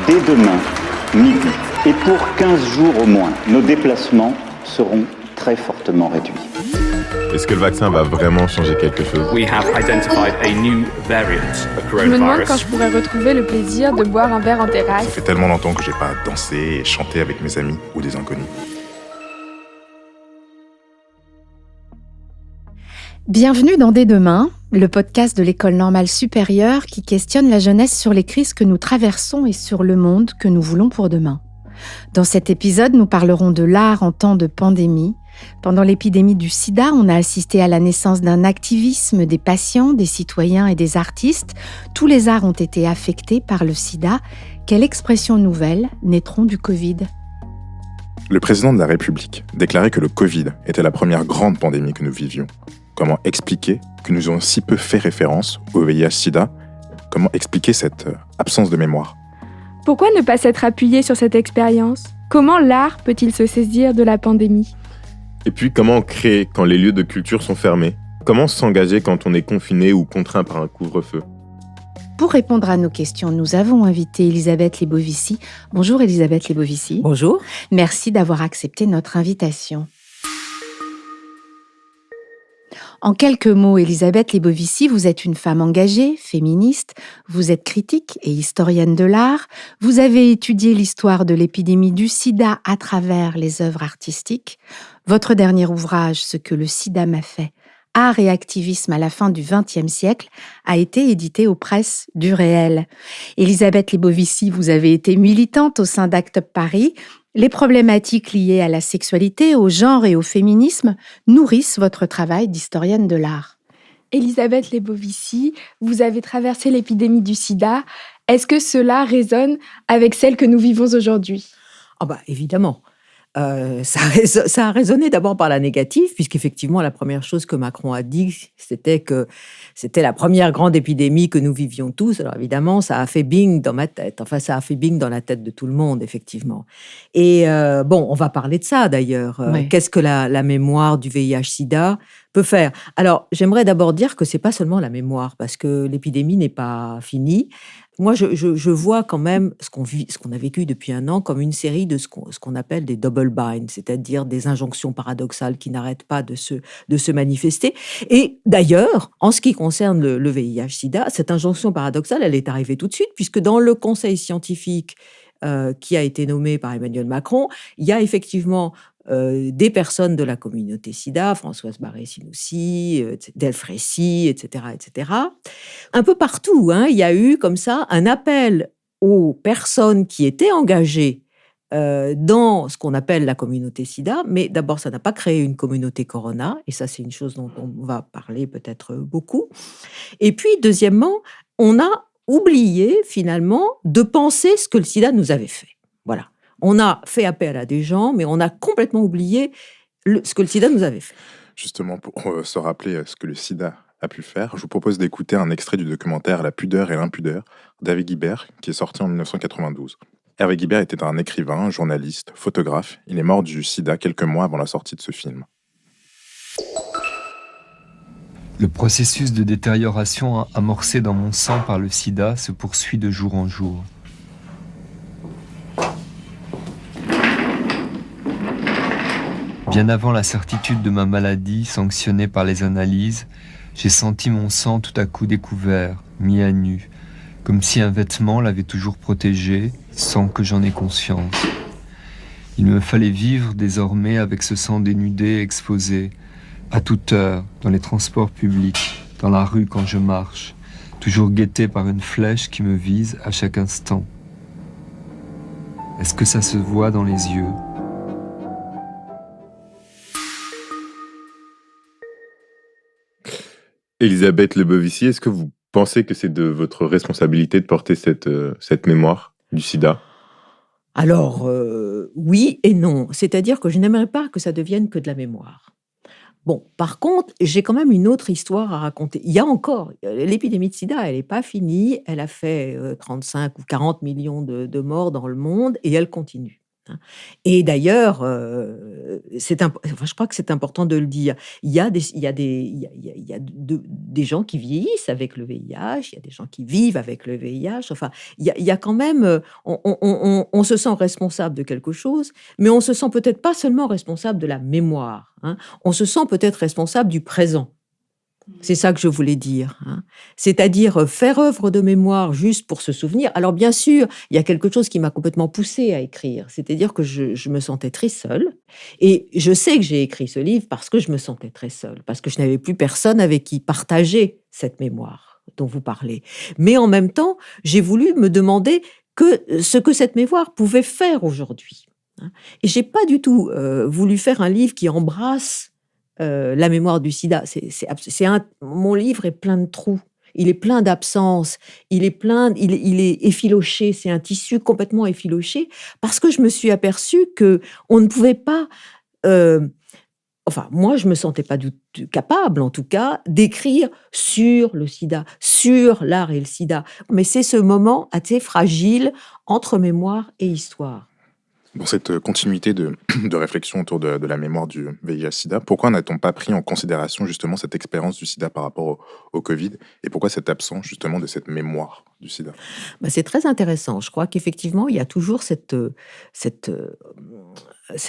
Dès demain, midi, et pour 15 jours au moins, nos déplacements seront très fortement réduits. Est-ce que le vaccin va vraiment changer quelque chose? We have identified a new variant of Je me demande coronavirus. quand je pourrais retrouver le plaisir de boire un verre en Ça terrasse. fait tellement longtemps que j'ai pas dansé et chanté avec mes amis ou des inconnus. Bienvenue dans Dès demain, le podcast de l'École normale supérieure qui questionne la jeunesse sur les crises que nous traversons et sur le monde que nous voulons pour demain. Dans cet épisode, nous parlerons de l'art en temps de pandémie. Pendant l'épidémie du sida, on a assisté à la naissance d'un activisme des patients, des citoyens et des artistes. Tous les arts ont été affectés par le sida. Quelles expressions nouvelles naîtront du Covid ? Le président de la République déclarait que le Covid était la première grande pandémie que nous vivions. Comment expliquer que nous avons si peu fait référence au VIH-Sida? Comment expliquer cette absence de mémoire? Pourquoi ne pas s'être appuyé sur cette expérience ? Comment l'art peut-il se saisir de la pandémie ? Et puis, comment créer quand les lieux de culture sont fermés? Comment s'engager quand on est confiné ou contraint par un couvre-feu? Pour répondre à nos questions, nous avons invité Elisabeth Lebovici. Bonjour Elisabeth Lebovici. Bonjour. Merci d'avoir accepté notre invitation. En quelques mots, Elisabeth Lebovici, vous êtes une femme engagée, féministe, vous êtes critique et historienne de l'art, vous avez étudié l'histoire de l'épidémie du sida à travers les œuvres artistiques. Votre dernier ouvrage, Ce que le sida m'a fait, art et activisme à la fin du XXe siècle, a été édité aux presses du réel. Elisabeth Lebovici, vous avez été militante au sein d'Act Up Paris. Les problématiques liées à la sexualité, au genre et au féminisme nourrissent votre travail d'historienne de l'art. Elisabeth Lebovici, vous avez traversé l'épidémie du sida. Est-ce que cela résonne avec celle que nous vivons aujourd'hui ? Évidemment. Ça a résonné d'abord par la négative, puisqu'effectivement, la première chose que Macron a dit, c'était que c'était la première grande épidémie que nous vivions tous. Alors évidemment, ça a fait bing dans ma tête. Enfin, ça a fait bing dans la tête de tout le monde, effectivement. Et on va parler de ça, d'ailleurs. Oui. Qu'est-ce que la mémoire du VIH-Sida peut faire? Alors, j'aimerais d'abord dire que c'est pas seulement la mémoire, parce que l'épidémie n'est pas finie. Moi, je vois quand même ce qu'on a vécu depuis un an comme une série de ce qu'on appelle des double binds, c'est-à-dire des injonctions paradoxales qui n'arrêtent pas de se manifester. Et d'ailleurs, en ce qui concerne le VIH-Sida, cette injonction paradoxale, elle est arrivée tout de suite, puisque dans le conseil scientifique qui a été nommé par Emmanuel Macron, il y a effectivement des personnes de la communauté sida, Françoise Barré-Sinoussi, Delfrécy, etc., etc. Un peu partout, il y a eu comme ça un appel aux personnes qui étaient engagées dans ce qu'on appelle la communauté sida, mais d'abord, ça n'a pas créé une communauté corona, et ça, c'est une chose dont on va parler peut-être beaucoup. Et puis, deuxièmement, on a oublié, finalement, de penser ce que le sida nous avait fait. Voilà. On a fait appel à des gens, mais on a complètement oublié ce que le sida nous avait fait. Justement, pour se rappeler ce que le sida a pu faire, je vous propose d'écouter un extrait du documentaire La pudeur et l'impudeur d'Hervé Guibert, qui est sorti en 1992. Hervé Guibert était un écrivain, journaliste, photographe. Il est mort du sida quelques mois avant la sortie de ce film. Le processus de détérioration amorcé dans mon sang par le sida se poursuit de jour en jour. Bien avant la certitude de ma maladie, sanctionnée par les analyses, j'ai senti mon sang tout à coup découvert, mis à nu, comme si un vêtement l'avait toujours protégé, sans que j'en aie conscience. Il me fallait vivre désormais avec ce sang dénudé, exposé, à toute heure, dans les transports publics, dans la rue quand je marche, toujours guetté par une flèche qui me vise à chaque instant. Est-ce que ça se voit dans les yeux ? Elisabeth Lebovici, est-ce que vous pensez que c'est de votre responsabilité de porter cette mémoire du sida? Alors, oui et non. C'est-à-dire que je n'aimerais pas que ça devienne que de la mémoire. Bon, par contre, j'ai quand même une autre histoire à raconter. Il y a encore, l'épidémie de sida, elle n'est pas finie. Elle a fait 35 ou 40 millions de morts dans le monde et elle continue. Et d'ailleurs, je crois que c'est important de le dire. Il y a des gens qui vieillissent avec le VIH, il y a des gens qui vivent avec le VIH. Enfin, il y a quand même, on se sent responsable de quelque chose, mais on se sent peut-être pas seulement responsable de la mémoire, hein. On se sent peut-être responsable du présent. C'est ça que je voulais dire, hein. C'est-à-dire faire œuvre de mémoire juste pour se souvenir. Alors bien sûr, il y a quelque chose qui m'a complètement poussée à écrire. C'est-à-dire que je me sentais très seule. Et je sais que j'ai écrit ce livre parce que je me sentais très seule, parce que je n'avais plus personne avec qui partager cette mémoire dont vous parlez. Mais en même temps, j'ai voulu me demander ce que cette mémoire pouvait faire aujourd'hui, hein. Et j'ai pas du tout voulu faire un livre qui embrasse la mémoire du sida. Mon livre est plein de trous, il est plein d'absences, il est effiloché, c'est un tissu complètement effiloché, parce que je me suis aperçue qu'on ne pouvait pas, moi je me sentais pas du tout capable, en tout cas, d'écrire sur le sida, sur l'art et le sida. Mais c'est ce moment assez fragile entre mémoire et histoire. Dans cette continuité de réflexion autour de la mémoire du VIH-Sida, pourquoi n'a-t-on pas pris en considération justement cette expérience du sida par rapport au Covid, et pourquoi cette absence justement de cette mémoire du sida? C'est très intéressant. Je crois qu'effectivement, il y a toujours cette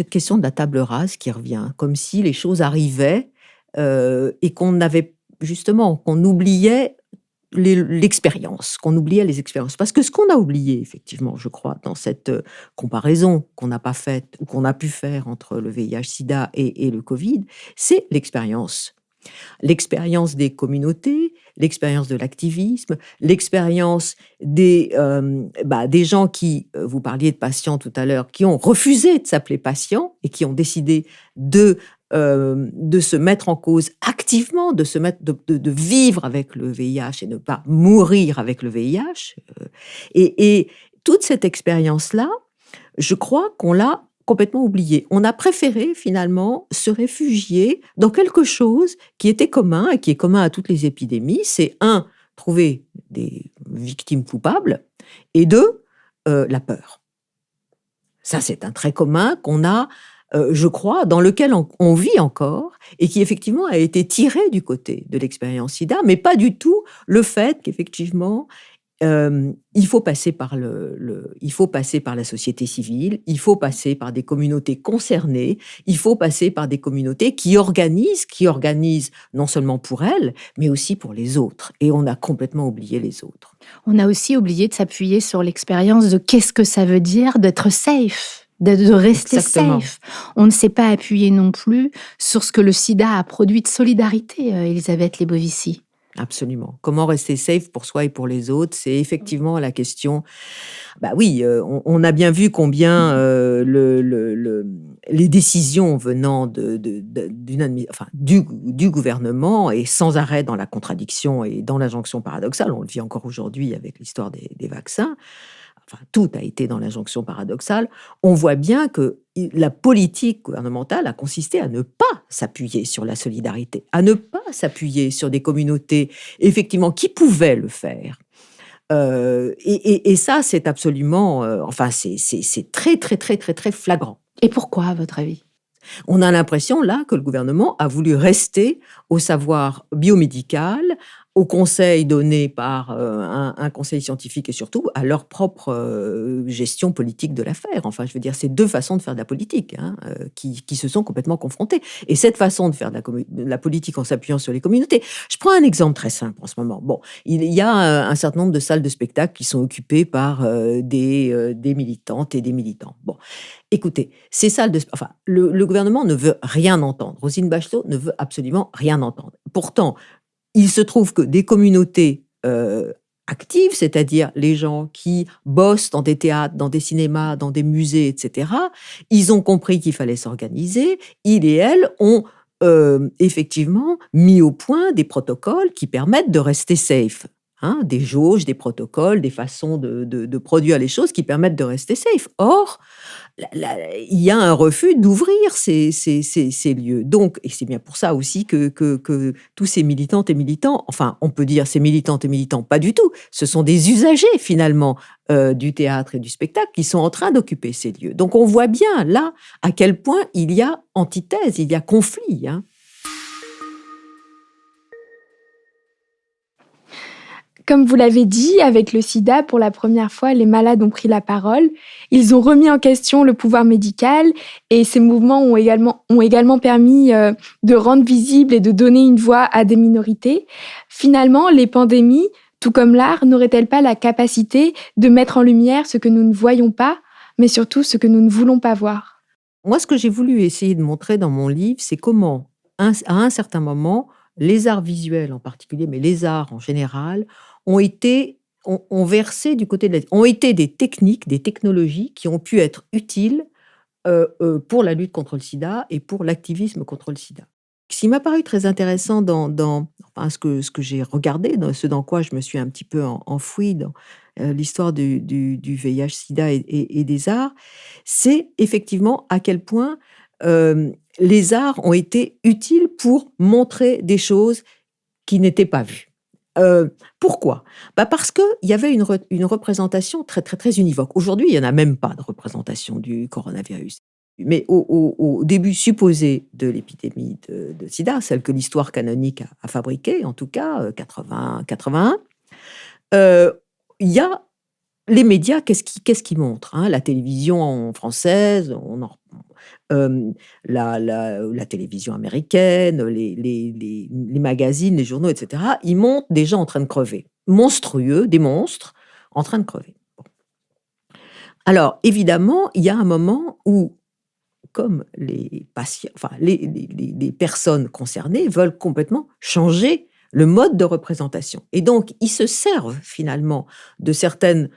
question de la table rase qui revient, comme si les choses arrivaient et qu'on oubliait l'expérience, qu'on oubliait les expériences. Parce que ce qu'on a oublié, effectivement, je crois, dans cette comparaison qu'on n'a pas faite ou qu'on a pu faire entre le VIH-Sida et le Covid, c'est l'expérience. L'expérience des communautés, l'expérience de l'activisme, l'expérience des gens qui, vous parliez de patients tout à l'heure, qui ont refusé de s'appeler patients et qui ont décidé de se mettre en cause activement, de vivre avec le VIH et ne pas mourir avec le VIH. Et toute cette expérience-là, je crois qu'on l'a complètement oubliée. On a préféré finalement se réfugier dans quelque chose qui était commun et qui est commun à toutes les épidémies. C'est trouver des victimes coupables, et 2, la peur. Ça, c'est un trait commun qu'on a, je crois, dans lequel on vit encore, et qui effectivement a été tiré du côté de l'expérience SIDA, mais pas du tout le fait qu'effectivement, il faut passer par il faut passer par la société civile, il faut passer par des communautés concernées, il faut passer par des communautés qui organisent non seulement pour elles, mais aussi pour les autres. Et on a complètement oublié les autres. On a aussi oublié de s'appuyer sur l'expérience de qu'est-ce que ça veut dire d'être safe, de rester Exactement. safe. On ne s'est pas appuyé non plus sur ce que le sida a produit de solidarité, Elisabeth Lebovici. Absolument. Comment rester safe pour soi et pour les autres, c'est effectivement la question. On a bien vu combien les décisions venant du gouvernement est sans arrêt dans la contradiction et dans l'injonction paradoxale. On le vit encore aujourd'hui avec l'histoire des vaccins. Enfin, tout a été dans l'injonction paradoxale. On voit bien que la politique gouvernementale a consisté à ne pas s'appuyer sur la solidarité, à ne pas s'appuyer sur des communautés, effectivement, qui pouvaient le faire. Et ça, c'est absolument... c'est très, très, très, très, très flagrant. Et pourquoi, à votre avis ? On a l'impression, là, que le gouvernement a voulu rester au savoir biomédical, aux conseils donnés par un conseil scientifique et surtout à leur propre gestion politique de l'affaire. Enfin, je veux dire, c'est deux façons de faire de la politique qui se sont complètement confrontées. Et cette façon de faire de la politique en s'appuyant sur les communautés, je prends un exemple très simple en ce moment. Bon, il y a un certain nombre de salles de spectacle qui sont occupées par des militantes et des militants. Bon, écoutez, ces salles le gouvernement ne veut rien entendre. Roselyne Bachelot ne veut absolument rien entendre. Pourtant, il se trouve que des communautés actives, c'est-à-dire les gens qui bossent dans des théâtres, dans des cinémas, dans des musées, etc., ils ont compris qu'il fallait s'organiser. Ils et elles ont effectivement mis au point des protocoles qui permettent de rester safe. des jauges, des protocoles, des façons de produire les choses qui permettent de rester safe. Or, il y a un refus d'ouvrir ces lieux. Donc, et c'est bien pour ça aussi que tous ces militantes et militants, enfin, on peut dire ces militantes et militants, pas du tout, ce sont des usagers finalement du théâtre et du spectacle qui sont en train d'occuper ces lieux. Donc, on voit bien là à quel point il y a antithèse, il y a conflit. Comme vous l'avez dit, avec le sida, pour la première fois, les malades ont pris la parole. Ils ont remis en question le pouvoir médical et ces mouvements ont également permis de rendre visible et de donner une voix à des minorités. Finalement, les pandémies, tout comme l'art, n'auraient-elles pas la capacité de mettre en lumière ce que nous ne voyons pas, mais surtout ce que nous ne voulons pas voir? Moi, ce que j'ai voulu essayer de montrer dans mon livre, c'est comment, à un certain moment, les arts visuels en particulier, mais les arts en général, ont versé du côté ont été des techniques, des technologies qui ont pu être utiles pour la lutte contre le sida et pour l'activisme contre le sida. Ce qui m'a paru très intéressant dans ce que j'ai regardé, ce dans quoi je me suis un petit peu enfouie dans l'histoire du VIH-Sida et des arts, c'est effectivement à quel point les arts ont été utiles pour montrer des choses qui n'étaient pas vues. Pourquoi ? Parce qu'il y avait une représentation très, très, très univoque. Aujourd'hui, il n'y en a même pas de représentation du coronavirus. Mais au début supposé de l'épidémie de sida, celle que l'histoire canonique a fabriquée, en tout cas, 81, il y a les médias, qu'est-ce qu'ils montrent ? La télévision française, la télévision américaine, les magazines, les journaux, etc., ils montrent des gens en train de crever. Monstrueux, des monstres en train de crever. Bon. Alors, évidemment, il y a un moment où, comme les patients, les personnes concernées veulent complètement changer le mode de représentation. Et donc, ils se servent finalement de certaines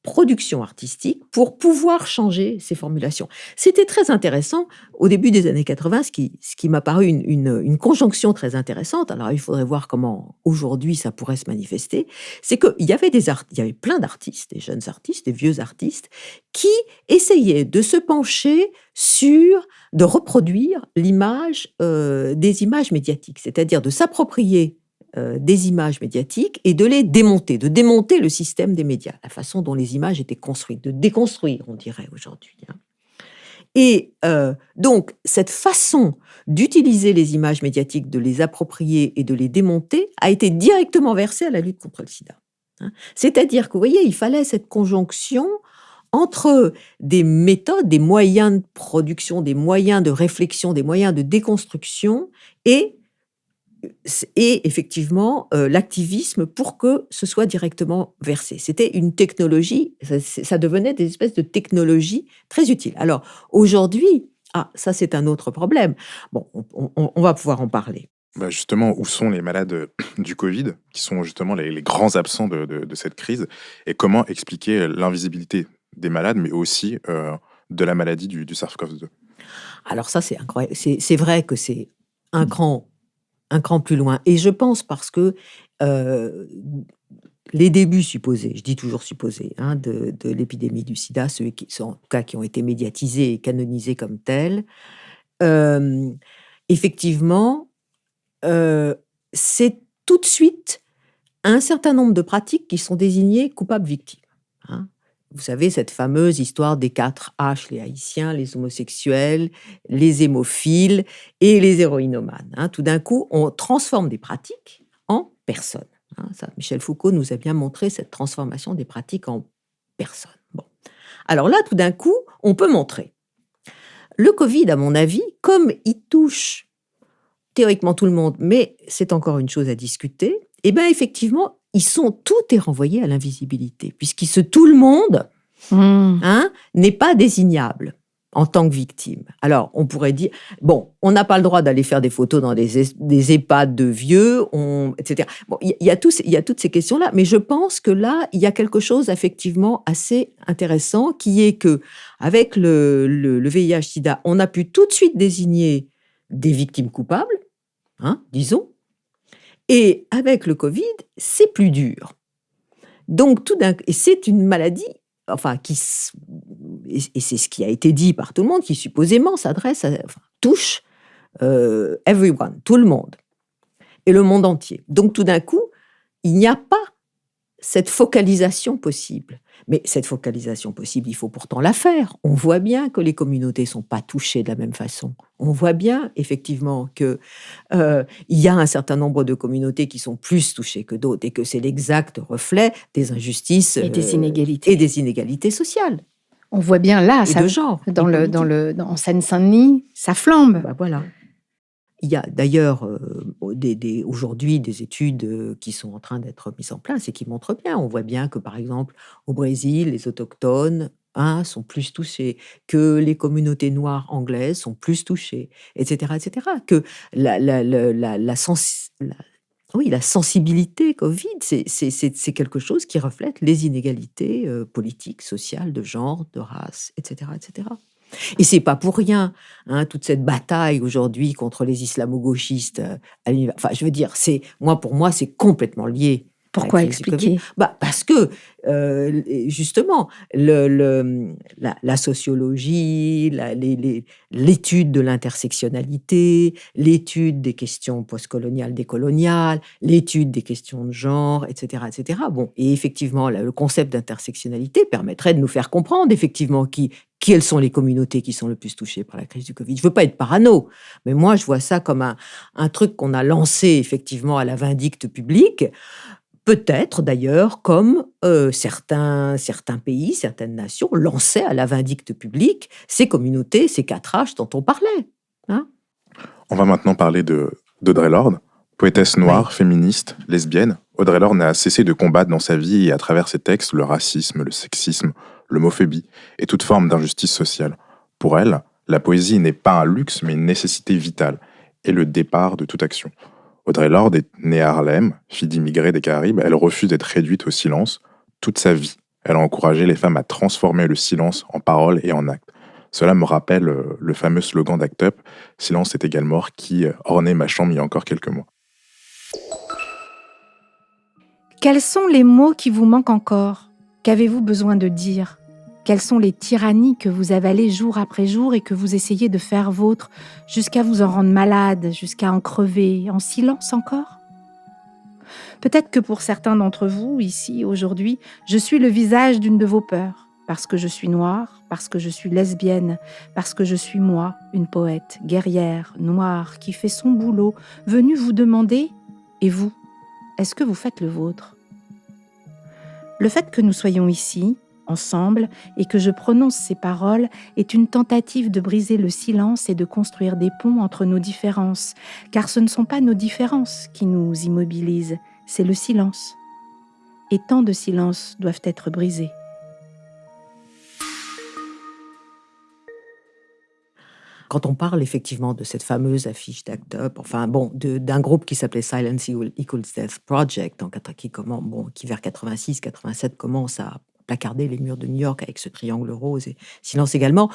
production artistique pour pouvoir changer ces formulations. C'était très intéressant au début des années 80, ce qui m'a paru une conjonction très intéressante. Alors il faudrait voir comment aujourd'hui ça pourrait se manifester. C'est qu'il y avait il y avait plein d'artistes, des jeunes artistes, des vieux artistes, qui essayaient de se pencher de reproduire l'image, des images médiatiques, c'est-à-dire de s'approprier des images médiatiques et de les démonter, de démonter le système des médias, la façon dont les images étaient construites, de déconstruire, on dirait aujourd'hui. Et donc, cette façon d'utiliser les images médiatiques, de les approprier et de les démonter, a été directement versée à la lutte contre le sida. C'est-à-dire que, vous voyez, il fallait cette conjonction entre des méthodes, des moyens de production, des moyens de réflexion, des moyens de déconstruction et effectivement l'activisme pour que ce soit directement versé. C'était une technologie, ça devenait des espèces de technologies très utiles. Alors aujourd'hui, ça c'est un autre problème. Bon, on va pouvoir en parler. Justement, où sont les malades du Covid, qui sont justement les grands absents de cette crise, et comment expliquer l'invisibilité des malades, mais aussi de la maladie du SARS-CoV-2 ? Alors ça, c'est incroyable. C'est vrai que c'est un cran plus loin. Et je pense parce que les débuts supposés, je dis toujours supposés, de l'épidémie du sida, ceux qui ont été médiatisés et canonisés comme tels, effectivement, c'est tout de suite un certain nombre de pratiques qui sont désignées coupables-victimes. Vous savez, cette fameuse histoire des 4 H, les haïtiens, les homosexuels, les hémophiles et les héroïnomanes. Tout d'un coup, on transforme des pratiques en personnes. Michel Foucault nous a bien montré cette transformation des pratiques en personnes. Bon. Alors là, tout d'un coup, on peut montrer. Le Covid, à mon avis, comme il touche théoriquement tout le monde, mais c'est encore une chose à discuter, effectivement, tout est renvoyé à l'invisibilité, tout le monde n'est pas désignable en tant que victime. Alors, on pourrait dire, on n'a pas le droit d'aller faire des photos dans des EHPAD de vieux, etc. Bon, il y a toutes ces questions-là, mais je pense que là, il y a quelque chose effectivement assez intéressant, qui est que avec le VIH-Sida, on a pu tout de suite désigner des victimes coupables, disons. Et avec le Covid, c'est plus dur. Donc, et c'est une maladie, enfin, et c'est ce qui a été dit par tout le monde, qui supposément touche everyone, tout le monde, et le monde entier. Donc, tout d'un coup, il n'y a pas cette focalisation possible. Mais cette focalisation possible, il faut pourtant la faire. On voit bien que les communautés ne sont pas touchées de la même façon. On voit bien, effectivement, qu'il y a un certain nombre de communautés qui sont plus touchées que d'autres et que c'est l'exact reflet des injustices Et des inégalités. Et des inégalités sociales. On voit bien là, et de genre. En Seine-Saint-Denis, ça flambe. Bah voilà. Il y a d'ailleurs aujourd'hui des études qui sont en train d'être mises en place et qui montrent bien. On voit bien que, par exemple, au Brésil, les autochtones sont plus touchés, que les communautés noires anglaises sont plus touchées, etc., etc. Que la sensibilité Covid, c'est quelque chose qui reflète les inégalités politiques, sociales, de genre, de race, etc., etc. Et c'est pas pour rien, toute cette bataille aujourd'hui contre les islamo-gauchistes à l'univers. Enfin, je veux dire, pour moi, c'est complètement lié. Pourquoi expliquer ? Parce que, justement, la sociologie, l'étude de l'intersectionnalité, l'étude des questions postcoloniales, décoloniales, l'étude des questions de genre, etc., etc. Bon, et effectivement, le concept d'intersectionnalité permettrait de nous faire comprendre, effectivement, quelles sont les communautés qui sont le plus touchées par la crise du Covid. Je ne veux pas être parano, mais moi, je vois ça comme un truc qu'on a lancé, effectivement, à la vindicte publique. Peut-être d'ailleurs comme certains pays, certaines nations lançaient à la vindicte publique ces communautés, ces 4H dont on parlait. On va maintenant parler d'Audre Lorde, poétesse noire, féministe, lesbienne. Audre Lorde n'a cessé de combattre dans sa vie et à travers ses textes le racisme, le sexisme, l'homophobie et toute forme d'injustice sociale. Pour elle, la poésie n'est pas un luxe mais une nécessité vitale et le départ de toute action. Audre Lorde est née à Harlem, fille d'immigrés des Caraïbes. Elle refuse d'être réduite au silence toute sa vie. Elle a encouragé les femmes à transformer le silence en parole et en acte. Cela me rappelle le fameux slogan d'Act Up, « Silence est égal mort » qui ornait ma chambre il y a encore quelques mois. Quels sont les mots qui vous manquent encore ? Qu'avez-vous besoin de dire ? Quelles sont les tyrannies que vous avalez jour après jour et que vous essayez de faire vôtres jusqu'à vous en rendre malade, jusqu'à en crever, en silence encore ? Peut-être que pour certains d'entre vous, ici, aujourd'hui, je suis le visage d'une de vos peurs, parce que je suis noire, parce que je suis lesbienne, parce que je suis moi, une poète, guerrière, noire, qui fait son boulot, venue vous demander « Et vous, est-ce que vous faites le vôtre ?» Le fait que nous soyons ici, ensemble, et que je prononce ces paroles est une tentative de briser le silence et de construire des ponts entre nos différences, car ce ne sont pas nos différences qui nous immobilisent, c'est le silence. Et tant de silences doivent être brisés. Quand on parle effectivement de cette fameuse affiche d'Act Up, d'un groupe qui s'appelait Silence Equals Death Project, qui vers 86-87 commence à placarder les murs de New York avec ce triangle rose et silence également.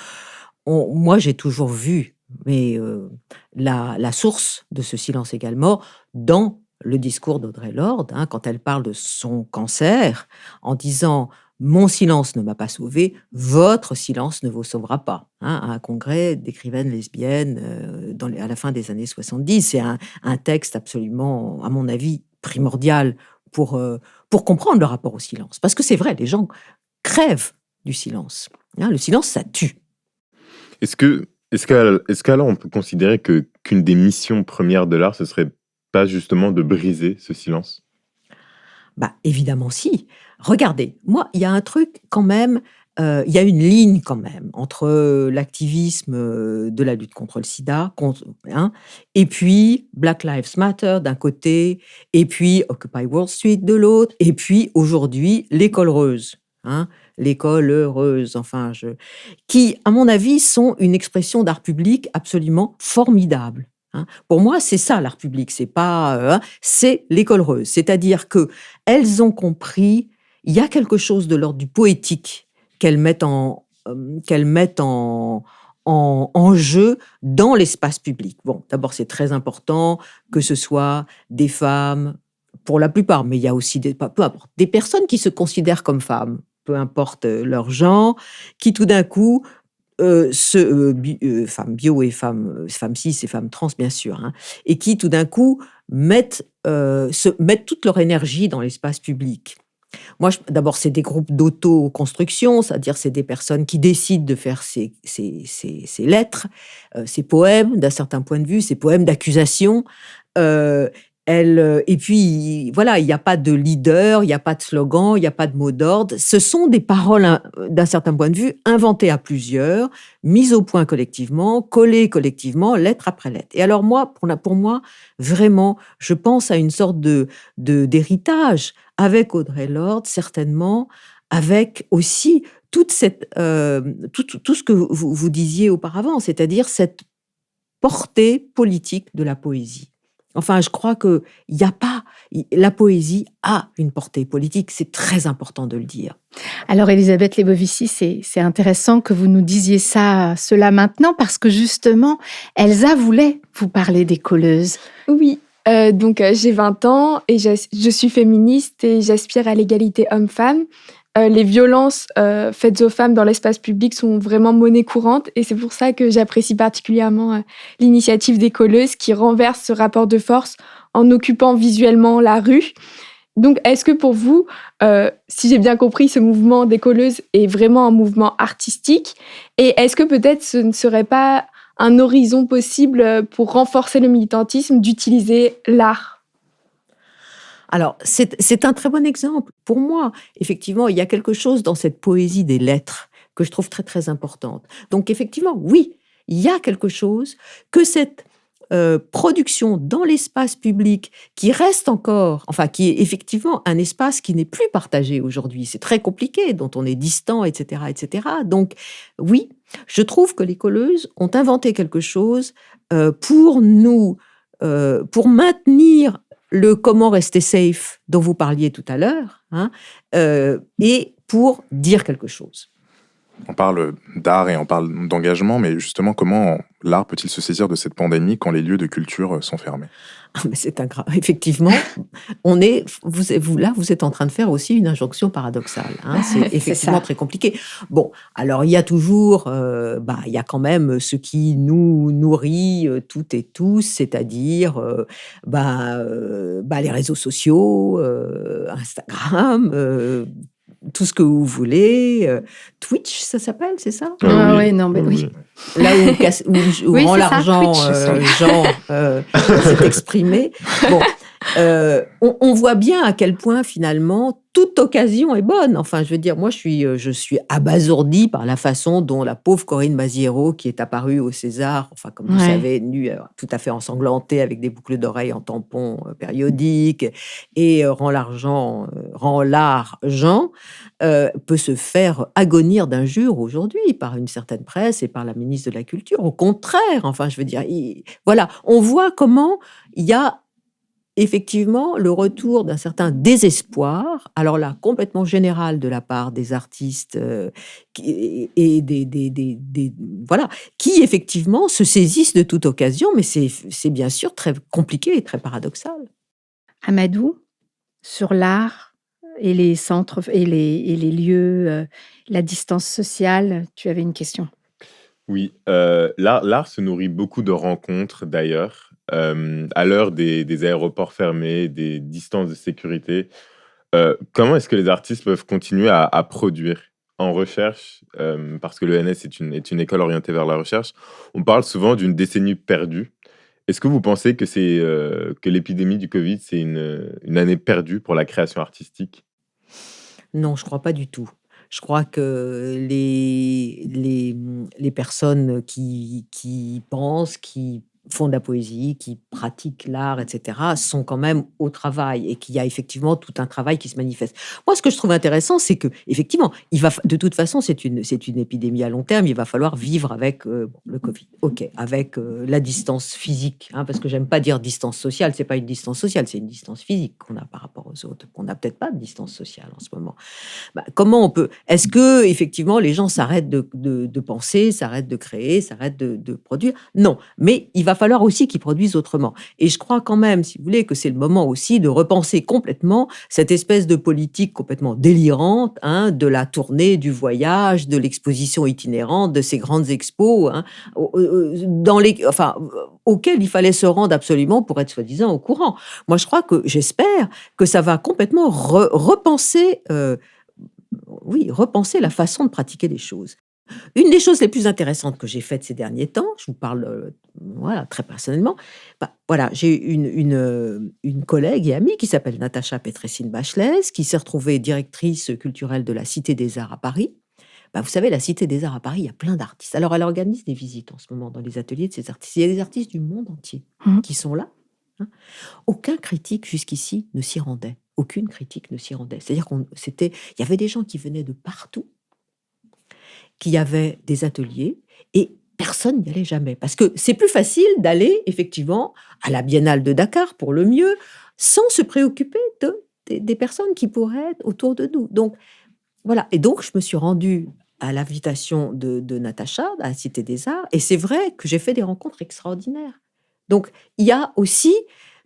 Moi, j'ai toujours vu la source de ce silence également dans le discours d'Audre Lorde, quand elle parle de son cancer, en disant « Mon silence ne m'a pas sauvé, votre silence ne vous sauvera pas ». À un congrès d'écrivaines lesbiennes à la fin des années 70. C'est un texte absolument, à mon avis, primordial pour comprendre le rapport au silence. Parce que c'est vrai, les gens crèvent du silence. Le silence, ça tue. Est-ce qu'alors on peut considérer qu'une des missions premières de l'art, ce serait pas justement de briser ce silence ? Évidemment, si. Regardez, moi, il y a un truc quand même, il y a une ligne quand même entre l'activisme de la lutte contre le sida, et puis Black Lives Matter d'un côté, et puis Occupy Wall Street de l'autre, et puis aujourd'hui, l'école heureuse. L'école heureuse, qui, à mon avis, sont une expression d'art public absolument formidable. Pour moi, c'est ça l'art public, c'est l'école heureuse. C'est-à-dire qu'elles ont compris, il y a quelque chose de l'ordre du poétique qu'elles mettent en jeu dans l'espace public. Bon, d'abord, c'est très important que ce soit des femmes pour la plupart, mais il y a aussi peu importe, des personnes qui se considèrent comme femmes, peu importe leur genre, qui tout d'un coup, femmes bio et femmes cis et femmes trans, bien sûr, hein, et qui tout d'un coup mettent toute leur énergie dans l'espace public. Moi, d'abord, c'est des groupes d'auto-construction, c'est-à-dire c'est des personnes qui décident de faire ces lettres, ces poèmes, d'un certain point de vue, ces poèmes d'accusation. Et puis, voilà, il n'y a pas de leader, il n'y a pas de slogan, il n'y a pas de mot d'ordre. Ce sont des paroles, d'un certain point de vue, inventées à plusieurs, mises au point collectivement, collées collectivement, lettre après lettre. Et alors moi, pour moi, vraiment, je pense à une sorte d'héritage avec Audre Lorde, certainement, avec aussi toute cette, tout ce que vous disiez auparavant, c'est-à-dire cette portée politique de la poésie. Enfin, je crois que la poésie a une portée politique, c'est très important de le dire. Alors, Elisabeth Lebovici, c'est intéressant que vous nous disiez cela maintenant, parce que justement, Elsa voulait vous parler des colleuses. Oui, donc j'ai 20 ans et je suis féministe et j'aspire à l'égalité homme-femme. Les violences faites aux femmes dans l'espace public sont vraiment monnaie courante et c'est pour ça que j'apprécie particulièrement l'initiative des colleuses qui renverse ce rapport de force en occupant visuellement la rue. Donc, est-ce que pour vous, si j'ai bien compris, ce mouvement des colleuses est vraiment un mouvement artistique? Et est-ce que peut-être ce ne serait pas un horizon possible pour renforcer le militantisme d'utiliser l'art? Alors, c'est un très bon exemple. Pour moi, effectivement, il y a quelque chose dans cette poésie des lettres que je trouve très, très importante. Donc, effectivement, oui, il y a quelque chose que cette production dans l'espace public qui reste encore, enfin, qui est effectivement un espace qui n'est plus partagé aujourd'hui. C'est très compliqué, dont on est distant, etc., etc. Donc, oui, je trouve que les colleuses ont inventé quelque chose pour maintenir le comment rester safe dont vous parliez tout à l'heure, hein, et pour dire quelque chose. On parle d'art et on parle d'engagement, mais justement, comment l'art peut-il se saisir de cette pandémie quand les lieux de culture sont fermés ? Mais c'est effectivement, vous êtes en train de faire aussi une injonction paradoxale. Hein, c'est effectivement très compliqué. Bon, alors il y a toujours, il y a quand même ce qui nous nourrit toutes et tous, c'est-à-dire les réseaux sociaux, Instagram, tout ce que vous voulez. Twitch, ça s'appelle, c'est ça ? Oui. Là où rend l'argent, Jean s'est exprimé. Bon, on voit bien à quel point, finalement, toute occasion est bonne. Enfin, je veux dire, moi, je suis abasourdie par la façon dont la pauvre Corinne Maziero, qui est apparue au César, enfin, comme vous savez, nue, tout à fait ensanglantée, avec des boucles d'oreilles en tampons périodiques, et rend l'argent, peut se faire agonir d'injures aujourd'hui par une certaine presse et par la ministre de la Culture. Au contraire, enfin, je veux dire, voilà, on voit comment il y a effectivement le retour d'un certain désespoir, alors là, complètement général de la part des artistes qui effectivement se saisissent de toute occasion, mais c'est bien sûr très compliqué et très paradoxal. Amadou, sur l'art et les centres et les lieux, la distance sociale, tu avais une question. Oui, l'art se nourrit beaucoup de rencontres d'ailleurs. À l'heure des aéroports fermés, des distances de sécurité, comment est-ce que les artistes peuvent continuer à produire en recherche, parce que l'ENS est une école orientée vers la recherche. On parle souvent d'une décennie perdue. Est-ce que vous pensez que que l'épidémie du Covid, c'est une année perdue pour la création artistique ? Non, je ne crois pas du tout. Je crois que les personnes qui pensent, qui font de la poésie, qui pratiquent l'art, etc., sont quand même au travail et qu'il y a effectivement tout un travail qui se manifeste. Moi, ce que je trouve intéressant, c'est que effectivement, de toute façon, c'est une épidémie à long terme. Il va falloir vivre avec le Covid, avec la distance physique, hein, parce que j'aime pas dire distance sociale. C'est pas une distance sociale, c'est une distance physique qu'on a par rapport aux autres. On n'a peut-être pas de distance sociale en ce moment. Comment on peut ? Est-ce que effectivement les gens s'arrêtent de penser, s'arrêtent de créer, s'arrêtent de produire ? Non, mais il va va falloir aussi qu'ils produisent autrement. Et je crois quand même, si vous voulez, que c'est le moment aussi de repenser complètement cette espèce de politique complètement délirante, hein, de la tournée, du voyage, de l'exposition itinérante, de ces grandes expos, hein, auxquelles il fallait se rendre absolument pour être soi-disant au courant. Moi, j'espère que ça va complètement repenser la façon de pratiquer les choses. Une des choses les plus intéressantes que j'ai faites ces derniers temps, je vous parle très personnellement, j'ai une collègue et amie qui s'appelle Natacha Petressine-Bachelès, qui s'est retrouvée directrice culturelle de la Cité des Arts à Paris. Vous savez, la Cité des Arts à Paris, il y a plein d'artistes. Alors, elle organise des visites en ce moment dans les ateliers de ces artistes. Il y a des artistes du monde entier qui sont là. Hein. Aucun critique jusqu'ici ne s'y rendait. Aucune critique ne s'y rendait. C'est-à-dire il y avait des gens qui venaient de partout, qui avaient des ateliers, et personne n'y allait jamais. Parce que c'est plus facile d'aller, effectivement, à la Biennale de Dakar, pour le mieux, sans se préoccuper des personnes qui pourraient être autour de nous. Donc, voilà. Et donc, je me suis rendue à l'invitation de Natacha, à la Cité des Arts, et c'est vrai que j'ai fait des rencontres extraordinaires. Donc, il y a aussi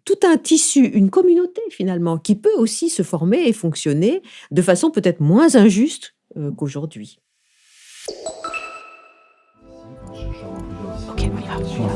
tout un tissu, une communauté, finalement, qui peut aussi se former et fonctionner de façon peut-être moins injuste qu'aujourd'hui. Ok, on y va. Bonjour,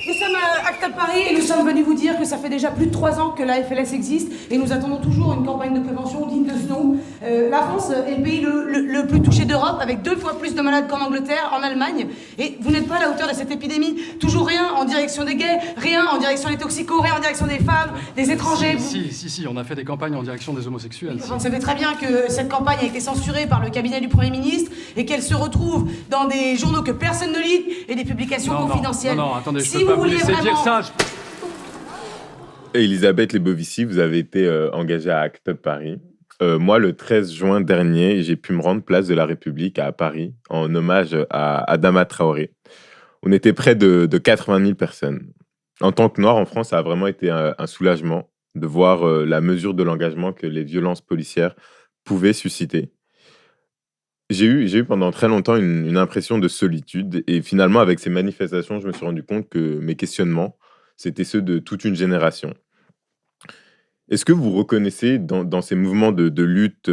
nous sommes à Acta Paris et nous sommes venus vous dire que ça fait déjà plus de 3 ans que la FLS existe et nous attendons toujours une campagne de prévention digne de ce nom. La France est le pays le plus touché d'Europe, avec 2 fois plus de malades qu'en Angleterre, en Allemagne. Et vous n'êtes pas à la hauteur de cette épidémie. Toujours rien en direction des gays, rien en direction des toxicos, rien en direction des femmes, des étrangers. Si, on a fait des campagnes en direction des homosexuels. Vous savez très bien que cette campagne a été censurée par le cabinet du Premier ministre et qu'elle se retrouve dans des journaux que personne ne lit et des publications confidentielles. Non, attendez, je Si peux pas vous vous laisser vouliez dire vraiment- ça. Elisabeth Lebovici, vous avez été engagée à ACT UP Paris. Moi, le 13 juin dernier, j'ai pu me rendre place de la République à Paris en hommage à Adama Traoré. On était près de 80 000 personnes. En tant que Noir en France, ça a vraiment été un soulagement de voir la mesure de l'engagement que les violences policières pouvaient susciter. J'ai eu pendant très longtemps une impression de solitude, et finalement, avec ces manifestations, je me suis rendu compte que mes questionnements, c'était ceux de toute une génération. Est-ce que vous reconnaissez dans ces mouvements de lutte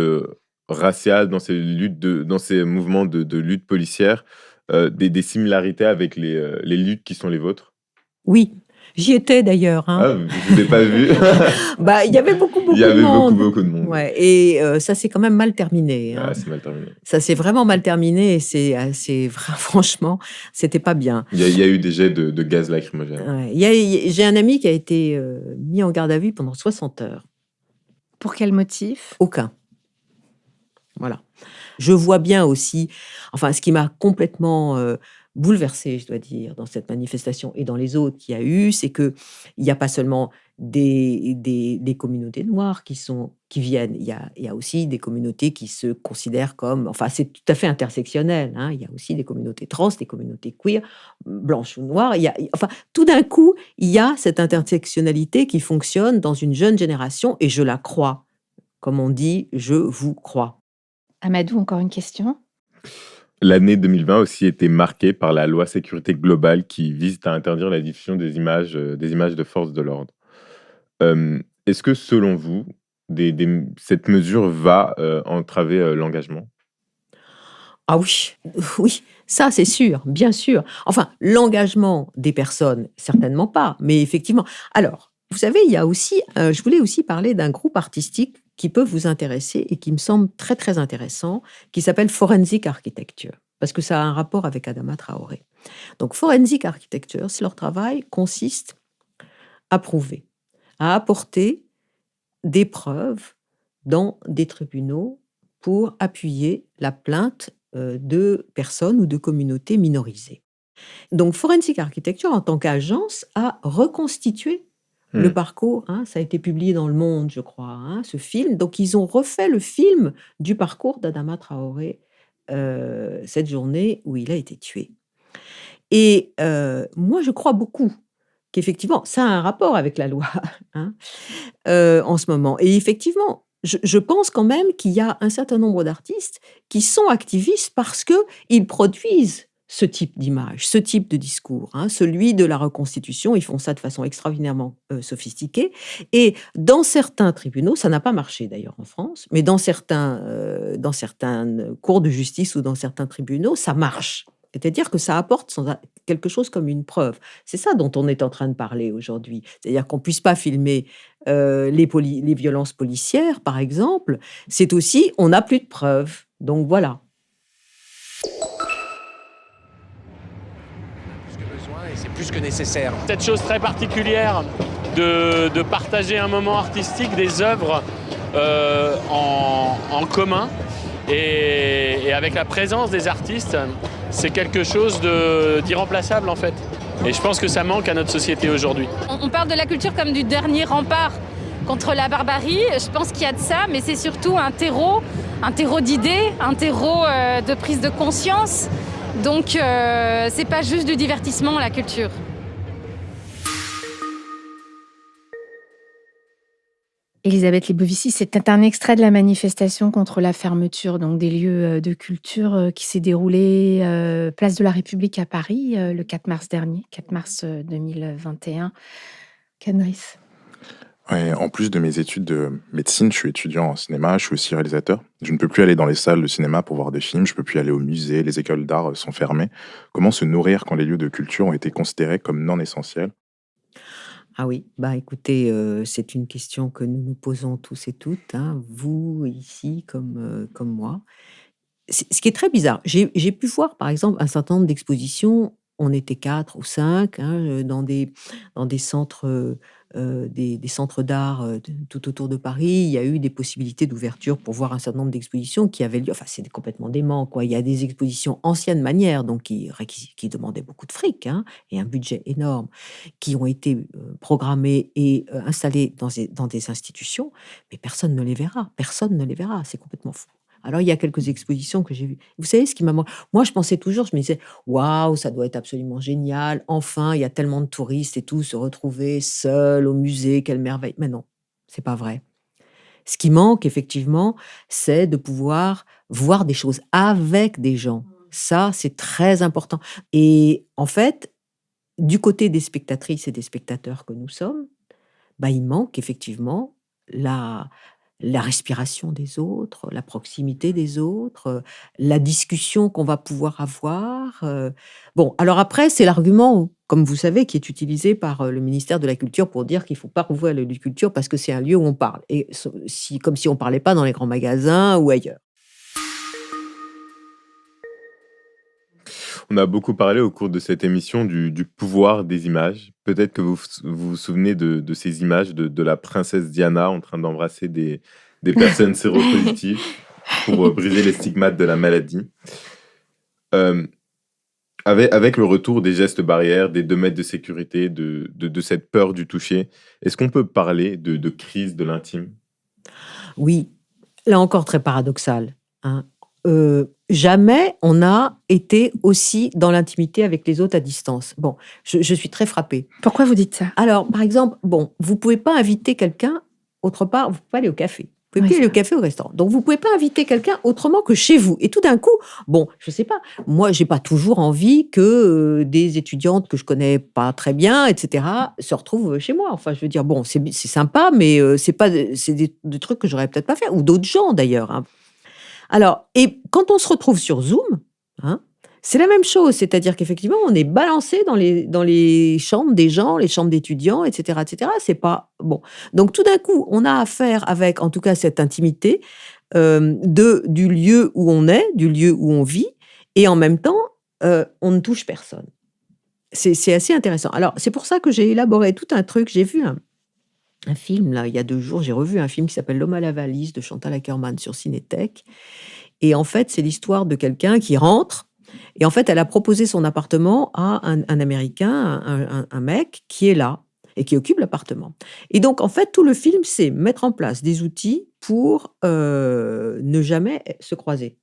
raciale, dans ces mouvements de lutte policière, des similarités avec les luttes qui sont les vôtres? Oui, j'y étais d'ailleurs. Hein. Ah, je ne vous ai pas vu. Il y avait beaucoup Il y avait de monde. beaucoup de monde. Ouais, et ça s'est quand même mal terminé. Hein. Ah, c'est mal terminé. Ça s'est vraiment mal terminé et franchement, c'était pas bien. Il y a eu des jets de gaz lacrymogène. Ouais. J'ai un ami qui a été mis en garde à vue pendant 60 heures. Pour quel motif? Aucun. Voilà. Je vois bien aussi, ce qui m'a complètement bouleversée, je dois dire, dans cette manifestation et dans les autres qu'il y a eu, c'est qu'il n'y a pas seulement des communautés noires qui viennent, il y a aussi des communautés qui se considèrent comme... c'est tout à fait intersectionnel. Hein, il y a aussi des communautés trans, des communautés queer, blanches ou noires. Tout d'un coup, il y a cette intersectionnalité qui fonctionne dans une jeune génération, et je la crois. Comme on dit, je vous crois. Amadou, encore une question? L'année 2020 a aussi été marquée par la loi sécurité globale qui vise à interdire la diffusion des images de forces de l'ordre. Est-ce que, selon vous, cette mesure va entraver l'engagement? Ah oui, ça c'est sûr, bien sûr. L'engagement des personnes, certainement pas, mais effectivement. Alors, vous savez, il y a aussi, je voulais aussi parler d'un groupe artistique qui peut vous intéresser et qui me semble très très intéressant, qui s'appelle Forensic Architecture, parce que ça a un rapport avec Adama Traoré. Donc Forensic Architecture, leur travail consiste à prouver, à apporter des preuves dans des tribunaux pour appuyer la plainte de personnes ou de communautés minorisées. Donc Forensic Architecture, en tant qu'agence, a reconstitué le parcours. Hein, ça a été publié dans Le Monde, je crois, ce film. Donc ils ont refait le film du parcours d'Adama Traoré cette journée où il a été tué. Et moi, je crois beaucoup qu'effectivement, ça a un rapport avec la loi en ce moment. Et effectivement, je pense quand même qu'il y a un certain nombre d'artistes qui sont activistes parce qu'ils produisent ce type d'image, ce type de discours, hein, celui de la reconstitution. Ils font ça de façon extraordinairement sophistiquée. Et dans certains tribunaux, ça n'a pas marché d'ailleurs en France, mais dans certaines cours de justice ou dans certains tribunaux, ça marche. C'est-à-dire que ça apporte quelque chose comme une preuve. C'est ça dont on est en train de parler aujourd'hui. C'est-à-dire qu'on ne puisse pas filmer les violences policières, par exemple. C'est aussi, on n'a plus de preuves. Donc voilà. C'est plus que nécessaire. Cette chose très particulière de partager un moment artistique, des œuvres en commun et avec la présence des artistes, c'est quelque chose d'irremplaçable en fait. Et je pense que ça manque à notre société aujourd'hui. On parle de la culture comme du dernier rempart contre la barbarie. Je pense qu'il y a de ça, mais c'est surtout un terreau d'idées, un terreau de prise de conscience. Donc, c'est pas juste du divertissement, la culture. Elisabeth Lebovici, c'était un extrait de la manifestation contre la fermeture donc, des lieux de culture qui s'est déroulée place de la République à Paris le 4 mars dernier, 4 mars 2021. Canris. Ouais, en plus de mes études de médecine, je suis étudiant en cinéma, je suis aussi réalisateur. Je ne peux plus aller dans les salles de cinéma pour voir des films, je ne peux plus aller au musée, les écoles d'art sont fermées. Comment se nourrir quand les lieux de culture ont été considérés comme non essentiels ? Ah oui, bah écoutez, c'est une question que nous nous posons tous et toutes, hein, vous ici comme moi. Ce qui est très bizarre, j'ai pu voir par exemple un certain nombre d'expositions, on était 4 ou 5 hein, dans des centres, des centres d'art tout autour de Paris. Il y a eu des possibilités d'ouverture pour voir un certain nombre d'expositions qui avaient lieu. Enfin, c'est complètement dément, quoi. Il y a des expositions anciennes manières, donc qui demandaient beaucoup de fric hein, et un budget énorme, qui ont été programmées et installées dans des institutions, mais personne ne les verra. Personne ne les verra. C'est complètement fou. Alors, il y a quelques expositions que j'ai vues. Vous savez ce qui m'a... Moi, je pensais toujours, je me disais, waouh, ça doit être absolument génial. Enfin, il y a tellement de touristes et tout, se retrouver seuls au musée, quelle merveille. Mais non, c'est pas vrai. Ce qui manque, effectivement, c'est de pouvoir voir des choses avec des gens. Ça, c'est très important. Et en fait, du côté des spectatrices et des spectateurs que nous sommes, bah, il manque effectivement la respiration des autres, la proximité des autres, la discussion qu'on va pouvoir avoir. Bon, alors après, c'est l'argument, comme vous savez, qui est utilisé par le ministère de la Culture pour dire qu'il ne faut pas rouvrir le lieu de culture parce que c'est un lieu où on parle. Et comme si on ne parlait pas dans les grands magasins ou ailleurs. On a beaucoup parlé au cours de cette émission du pouvoir des images. Peut-être que vous vous souvenez de ces images de la princesse Diana en train d'embrasser des personnes séropositives pour briser les stigmates de la maladie. Avec le retour des gestes barrières, des 2 mètres de sécurité, de cette peur du toucher, est-ce qu'on peut parler de crise de l'intime ? Oui, là encore très paradoxal. Hein. Jamais on a été aussi dans l'intimité avec les autres à distance. Bon, je suis très frappée. Pourquoi vous dites ça ? Alors, par exemple, bon, vous ne pouvez pas inviter quelqu'un autre part, vous ne pouvez pas aller au café. Vous pouvez plus aller au café, au restaurant. Donc, vous ne pouvez pas inviter quelqu'un autrement que chez vous. Et tout d'un coup, bon, je ne sais pas, moi, je n'ai pas toujours envie que des étudiantes que je ne connais pas très bien, etc., se retrouvent chez moi. Enfin, je veux dire, bon, c'est sympa, mais c'est des trucs que j'aurais peut-être pas fait, ou d'autres gens d'ailleurs. Hein. Alors, et quand on se retrouve sur Zoom, hein, c'est la même chose, c'est-à-dire qu'effectivement, on est balancé dans les chambres des gens, les chambres d'étudiants, etc., etc. C'est pas bon. Donc, tout d'un coup, on a affaire avec, en tout cas, cette intimité du lieu où on est, du lieu où on vit, et en même temps, on ne touche personne. C'est assez intéressant. Alors, c'est pour ça que j'ai élaboré tout un truc. J'ai vu un film, là, il y a 2 jours, j'ai revu un film qui s'appelle L'homme à la valise de Chantal Akerman sur Cinétech. Et en fait, c'est l'histoire de quelqu'un qui rentre. Et en fait, elle a proposé son appartement à un Américain, un mec qui est là et qui occupe l'appartement. Et donc, en fait, tout le film, c'est mettre en place des outils pour ne jamais se croiser.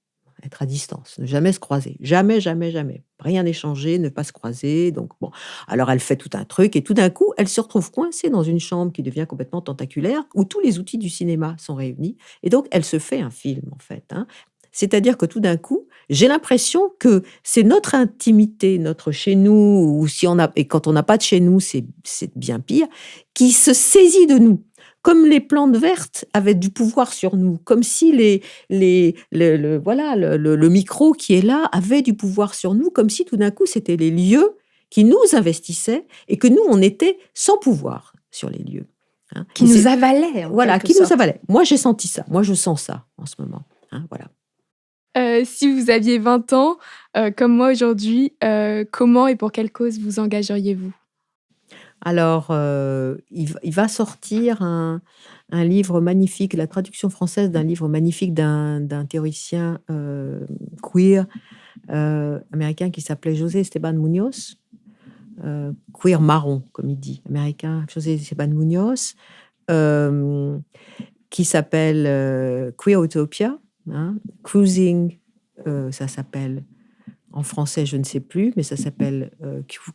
être à distance, ne jamais se croiser. Jamais, jamais, jamais. Rien échanger, ne pas se croiser. Donc, bon. Alors, elle fait tout un truc et tout d'un coup, elle se retrouve coincée dans une chambre qui devient complètement tentaculaire où tous les outils du cinéma sont réunis. Et donc, elle se fait un film, en fait. C'est-à-dire que tout d'un coup, j'ai l'impression que c'est notre intimité, notre chez nous, ou si on a, et quand on n'a pas de chez nous, c'est bien pire, qui se saisit de nous. Comme les plantes vertes avaient du pouvoir sur nous, comme si le micro qui est là avait du pouvoir sur nous, comme si tout d'un coup c'était les lieux qui nous investissaient et que nous on était sans pouvoir sur les lieux. Qui nous avalaient. Voilà, qui nous avalaient. Moi j'ai senti ça, moi je sens ça en ce moment. Voilà. Si vous aviez 20 ans, comme moi aujourd'hui, comment et pour quelle cause vous engageriez-vous ? Alors, il va sortir un livre magnifique, la traduction française d'un livre magnifique d'un théoricien queer américain qui s'appelait José Esteban Munoz, queer marron, comme il dit, américain, José Esteban Munoz, qui s'appelle Queer Utopia, Cruising, ça s'appelle... En français, je ne sais plus, mais ça s'appelle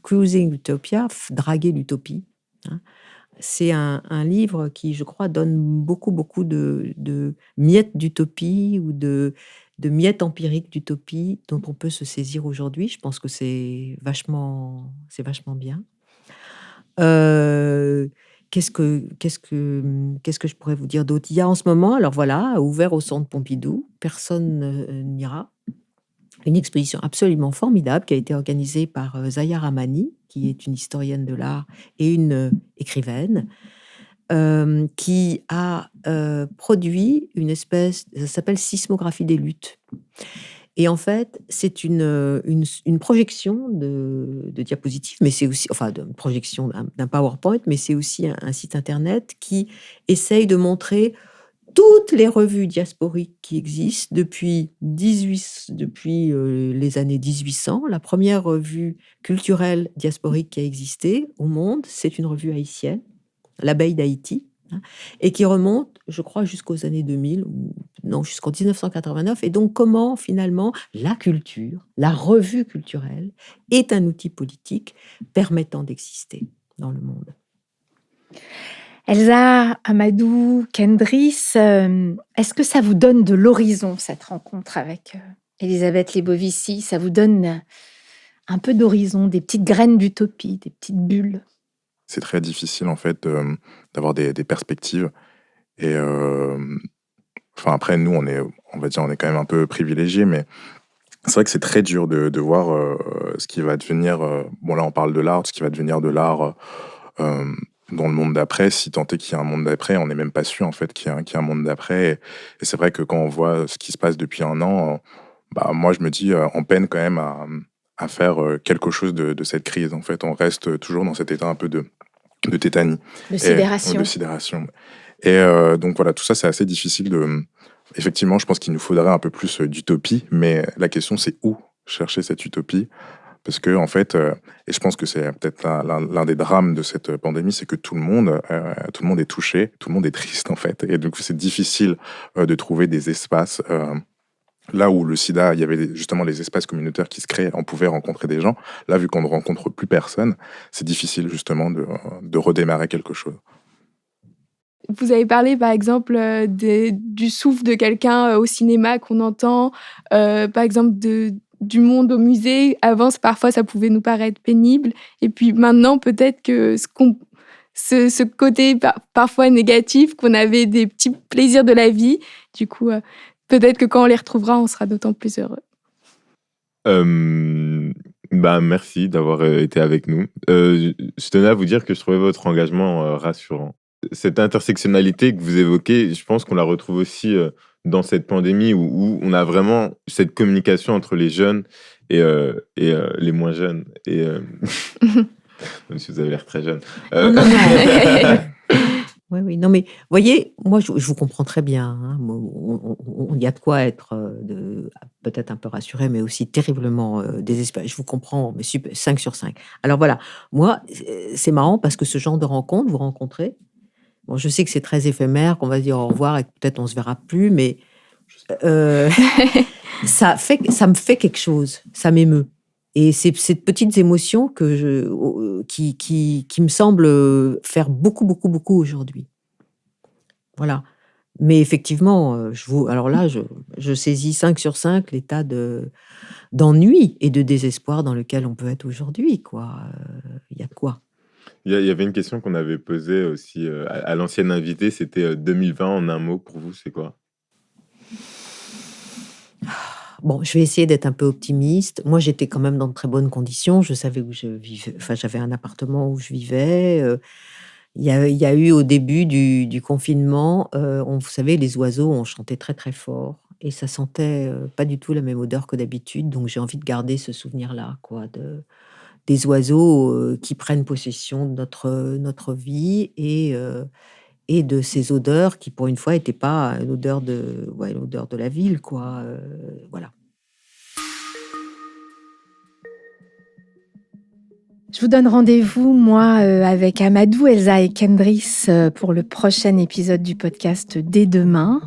Cruising Utopia, draguer l'utopie. C'est un livre qui, je crois, donne beaucoup de miettes d'utopie ou de miettes empiriques d'utopie dont on peut se saisir aujourd'hui. Je pense que c'est vachement bien. Qu'est-ce que je pourrais vous dire d'autre ? Il y a en ce moment, alors voilà, ouvert au Centre Pompidou, personne n'ira. Une exposition absolument formidable qui a été organisée par Zahia Rahmani, qui est une historienne de l'art et une écrivaine, qui a produit une espèce, ça s'appelle Sismographie des luttes. Et en fait, c'est une projection de diapositives, mais c'est aussi, enfin, une projection d'un PowerPoint, mais c'est aussi un site internet qui essaye de montrer toutes les revues diasporiques qui existent depuis les années 1800. La première revue culturelle diasporique qui a existé au monde, c'est une revue haïtienne, L'Abeille d'Haïti, et qui remonte, je crois, jusqu'aux années 2000, non, jusqu'en 1989. Et donc, comment, finalement, la culture, la revue culturelle, est un outil politique permettant d'exister dans le monde. Elsa Amadou Kendriss, est-ce que ça vous donne de l'horizon, cette rencontre avec Elisabeth Lebovici ? Ça vous donne un peu d'horizon, des petites graines d'utopie, des petites bulles ? C'est très difficile, en fait, d'avoir des perspectives. Et après, nous, on est quand même un peu privilégiés, mais c'est vrai que c'est très dur de voir ce qui va devenir... bon, là, on parle de l'art, ce qui va devenir de l'art... dans le monde d'après, si tant est qu'il y a un monde d'après, on n'est même pas sûr en fait qu'il y a un monde d'après. Et c'est vrai que quand on voit ce qui se passe depuis un an, moi je me dis on peine quand même à faire quelque chose de cette crise. En fait, on reste toujours dans cet état un peu de tétanie. De sidération. De sidération. Et donc voilà, tout ça c'est assez difficile Effectivement, je pense qu'il nous faudrait un peu plus d'utopie, mais la question c'est où chercher cette utopie ? Parce que, en fait, et je pense que c'est peut-être l'un des drames de cette pandémie, c'est que tout le monde est touché, tout le monde est triste, en fait. Et donc, c'est difficile de trouver des espaces. Là où le sida, il y avait justement les espaces communautaires qui se créaient, on pouvait rencontrer des gens. Là, vu qu'on ne rencontre plus personne, c'est difficile, justement, de redémarrer quelque chose. Vous avez parlé, par exemple, du souffle de quelqu'un au cinéma qu'on entend, par exemple, du monde au musée. Avant, parfois, ça pouvait nous paraître pénible. Et puis maintenant, peut-être que ce côté parfois négatif, qu'on avait des petits plaisirs de la vie, du coup, peut-être que quand on les retrouvera, on sera d'autant plus heureux. Merci d'avoir été avec nous. Je tenais à vous dire que je trouvais votre engagement rassurant. Cette intersectionnalité que vous évoquez, je pense qu'on la retrouve aussi dans cette pandémie où on a vraiment cette communication entre les jeunes et les moins jeunes. Et même si vous avez l'air très jeune. Oui. Non, mais voyez, moi, je vous comprends très bien. Il y a de quoi être peut-être un peu rassuré, mais aussi terriblement désespéré. Je vous comprends, mais 5 sur 5. Alors voilà, moi, c'est marrant parce que ce genre de rencontre, vous rencontrez. Bon, je sais que c'est très éphémère, qu'on va se dire au revoir et que peut-être on ne se verra plus, mais Ça me fait quelque chose, ça m'émeut. Et c'est ces petites émotions qui me semblent faire beaucoup, beaucoup, beaucoup aujourd'hui. Voilà. Mais effectivement, alors là, je saisis 5 sur 5 l'état d'ennui et de désespoir dans lequel on peut être aujourd'hui, quoi. Il y a de quoi. Il y avait une question qu'on avait posée aussi à l'ancienne invitée, c'était 2020 en un mot, pour vous, c'est quoi? Bon, je vais essayer d'être un peu optimiste. Moi, j'étais quand même dans de très bonnes conditions. Je savais où je vivais. Enfin, j'avais un appartement où je vivais. Il y a eu au début du confinement, vous savez, les oiseaux ont chanté très très fort et ça sentait pas du tout la même odeur que d'habitude. Donc j'ai envie de garder ce souvenir-là, quoi, des oiseaux qui prennent possession de notre vie et de ces odeurs qui, pour une fois, n'étaient pas l'odeur de la ville, quoi. Voilà. Je vous donne rendez-vous, moi, avec Amadou, Elsa et Kendris pour le prochain épisode du podcast dès demain.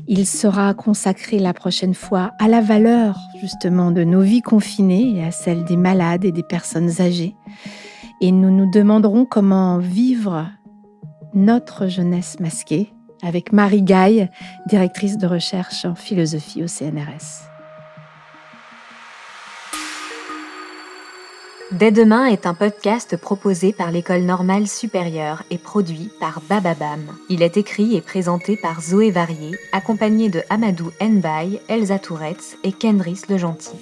Il sera consacré la prochaine fois à la valeur, justement, de nos vies confinées et à celle des malades et des personnes âgées. Et nous nous demanderons comment vivre notre jeunesse masquée avec Marie Gaille, directrice de recherche en philosophie au CNRS. Dès demain est un podcast proposé par l'École normale supérieure et produit par Bababam. Il est écrit et présenté par Zoé Varier, accompagné de Amadou Nbaye, Elsa Touretz et Kendris Legentil.